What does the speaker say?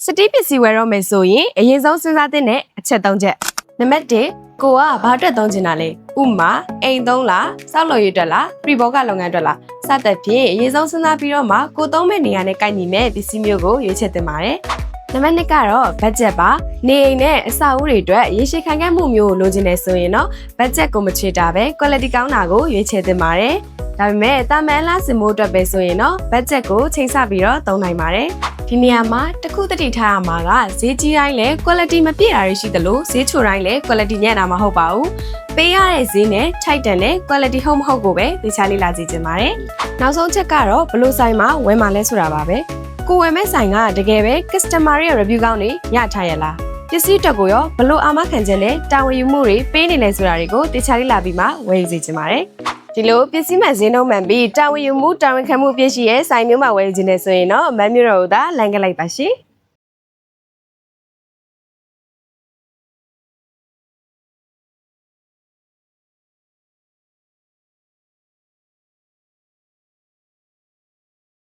စတိပစ္စည်းဝယ်တော့မယ်ဆိုရင်အရင်ဆုံးစဉ်းစားသင့်တဲ့အချက်၃ချက်နံပါတ်1ကိုကဘာအတွက်သုံးချင်တာလဲဥမာအိမ်သုံးလားစောက်လုပ်ရအတွက်လားပြဘောကလုပ်ငန်းအတွက်လားစသဖြင့်အရင်ဆုံးစဉ်းစားပြီးတော့မှကိုသုံးမဲ့နေရာနဲ့ကိုက်ညီမဲ့ပစ္စည်းမျိုးကိုရွေးချယ်သင့်ပါတယ်နံပါတ်2ကတော့ budget ပါနေအိမ်နဲ့အဆောက်အဦတွေအတွက်ရေရှည်ခံခဲ့မှုမျိုးကိုလိုချင်နေဆိုရင်တော့ budget ကိုမချွေတာပဲ quality ကောင်းတာကိုရွေးချယ်သင့်ပါတယ်ဒါပေမဲ့တာမန်လားစင်မိုးအတွက်ပဲဆိုရင်တော့ budget ကိုချိန်ဆပြီးတော့သုံးနိုင်ပါတယ်ဒီနေရာမှာတစ်ခုတတိထားရမှာကဈေးကြီးတိုင်းလဲ quality မပြည့်တာတွေရှိသလိုဈေးချိုတိုင်းလဲ quality ညံ့တာမဟုတ်ပါဘူးပေးရတဲ့ဈေးနဲ့ထိုက်တန်တဲ့ quality ဟုတ်မဟုတ်ကိုပဲသိချလေးလာကြည့်ချင်ပါတယ်နောက်ဆုံးချက်ကတော့ဘလို့ဆိုင်မှာဝယ်မှာလဲဆိုတာပါပဲကိုဝယ်မဲ့ဆိုင်ကတကယ်ပဲ customer ရဲ့ review ကောင်းတွေရထားရလားပစ္စည်းတက်ကိုရောဘလို့အာမခံချက်နဲ့တာဝန်ယူမှုတွေပေးနေလဲဆိုတာတွေကိုသိချလေးလာပြီးမှဝယ်ယူစီချင်ပါတယ်ဒီလိုပစ္စည်းမှဈေးနှုန်းမှန်ပြီးတာဝန်ယူမှုတာဝန်ခံမှုပြည့်ရှိရဲ့ဆိုင်မျိုးမှာဝယ်ယူခြင်းနဲ့ဆိုရင်တော့မန်မျိုးတော်ကသာလမ်းကလိုက်ပါရှင်